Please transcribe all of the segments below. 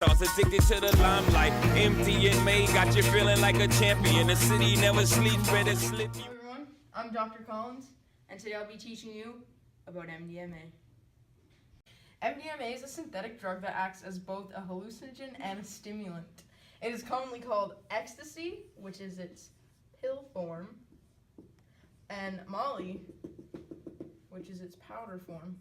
Addicted to the limelight, MDMA got you feeling like a champion. The city never sleeps, better slip you. Hello everyone, I'm Dr. Collins, and today I'll be teaching you about MDMA. MDMA is a synthetic drug that acts as both a hallucinogen and a stimulant. It is commonly called ecstasy, which is its pill form, and Molly, which is its powder form.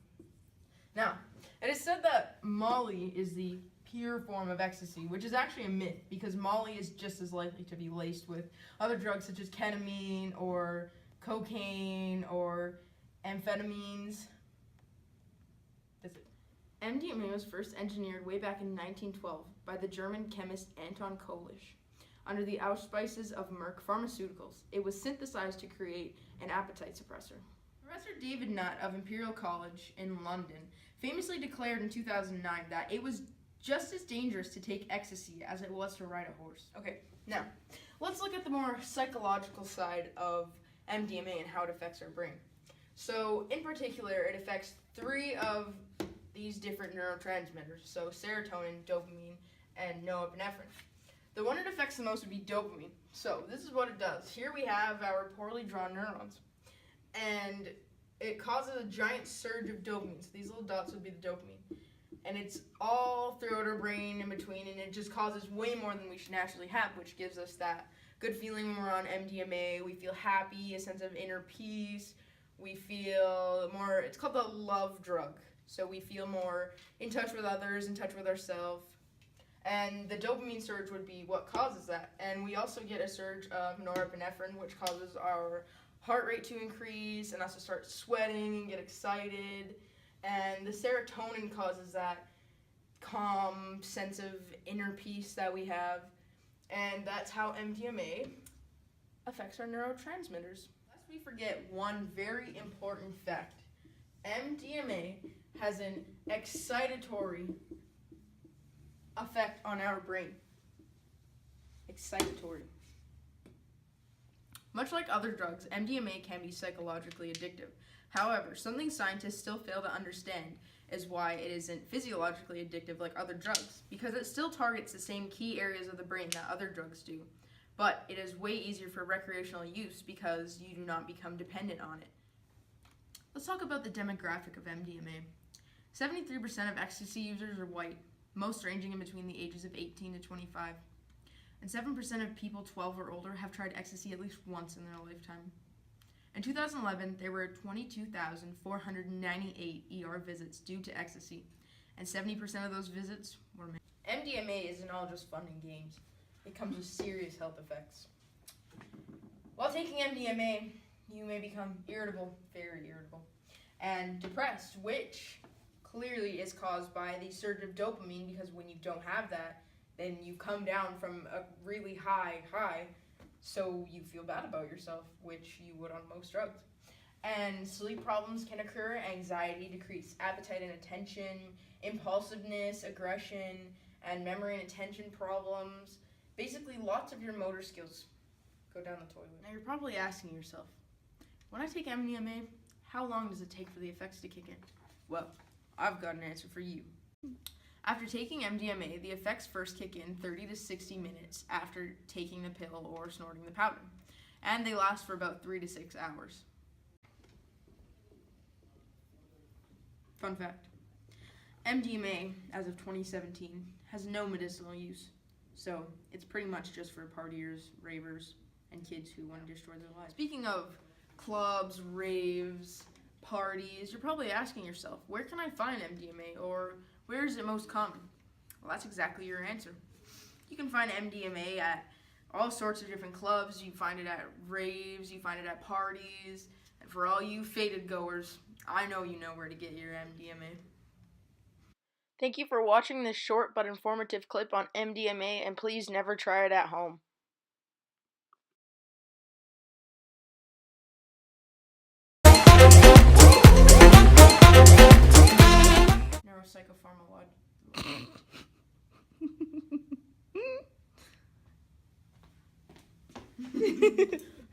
Now, it is said that Molly is the pure form of ecstasy, which is actually a myth because Molly is just as likely to be laced with other drugs such as ketamine or cocaine or amphetamines. That's it. MDMA was first engineered way back in 1912 by the German chemist Anton Kolisch under the auspices of Merck Pharmaceuticals. It was synthesized to create an appetite suppressor. Professor David Nutt of Imperial College in London famously declared in 2009 that it was just as dangerous to take ecstasy as it was to ride a horse. Okay, now, let's look at the more psychological side of MDMA and how it affects our brain. So, in particular, it affects 3 of these different neurotransmitters, so serotonin, dopamine, and norepinephrine. The one it affects the most would be dopamine. So, this is what it does. Here we have our poorly drawn neurons, and it causes a giant surge of dopamine. So, these little dots would be the dopamine. And it's all throughout our brain in between, and it just causes way more than we should naturally have, which gives us that good feeling when we're on MDMA. We feel happy, a sense of inner peace. We feel more, it's called the love drug. So we feel more in touch with others, in touch with ourselves. And the dopamine surge would be what causes that. And we also get a surge of norepinephrine, which causes our heart rate to increase and us to start sweating and get excited. And the serotonin causes that calm sense of inner peace that we have. And that's how MDMA affects our neurotransmitters. Lest we forget one very important fact. MDMA has an excitatory effect on our brain. Excitatory. Much like other drugs, MDMA can be psychologically addictive. However, something scientists still fail to understand is why it isn't physiologically addictive like other drugs, because it still targets the same key areas of the brain that other drugs do. But it is way easier for recreational use because you do not become dependent on it. Let's talk about the demographic of MDMA. 73% of ecstasy users are white, most ranging in between the ages of 18 to 25. And 7% of people 12 or older have tried ecstasy at least once in their lifetime. In 2011, there were 22,498 ER visits due to ecstasy, and 70% of those visits were men. MDMA isn't all just fun and games. It comes with serious health effects. While taking MDMA, you may become irritable, very irritable, and depressed, which clearly is caused by the surge of dopamine, because when you don't have that, then you come down from a really high, so you feel bad about yourself, which you would on most drugs. And sleep problems can occur, anxiety, decreased appetite and attention, impulsiveness, aggression, and memory and attention problems. Basically, lots of your motor skills go down the toilet. Now you're probably asking yourself, when I take MDMA, how long does it take for the effects to kick in? Well, I've got an answer for you. After taking MDMA, the effects first kick in 30 to 60 minutes after taking the pill or snorting the powder, and they last for about 3 to 6 hours. Fun fact, MDMA, as of 2017, has no medicinal use, so it's pretty much just for partiers, ravers, and kids who want to destroy their lives. Speaking of clubs, raves, parties, you're probably asking yourself, where can I find MDMA, or where is it most common? Well, that's exactly your answer. You can find MDMA at all sorts of different clubs. You find it at raves, you find it at parties, and for all you faded goers, I know you know where to get your MDMA. Thank you for watching this short but informative clip on MDMA, and please never try it at home. Neuropsychopharmacology.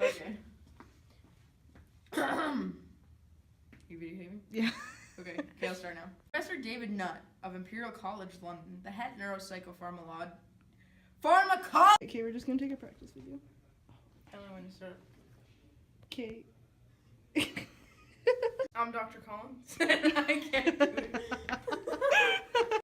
Okay. You videotaping? Yeah. Okay, I'll start now. Professor David Nutt of of Imperial College London, the head neuropsychopharmacologist. Okay, we're just gonna take a practice video. Tell me when to start. Okay. I'm Dr. Collins. I can't do it.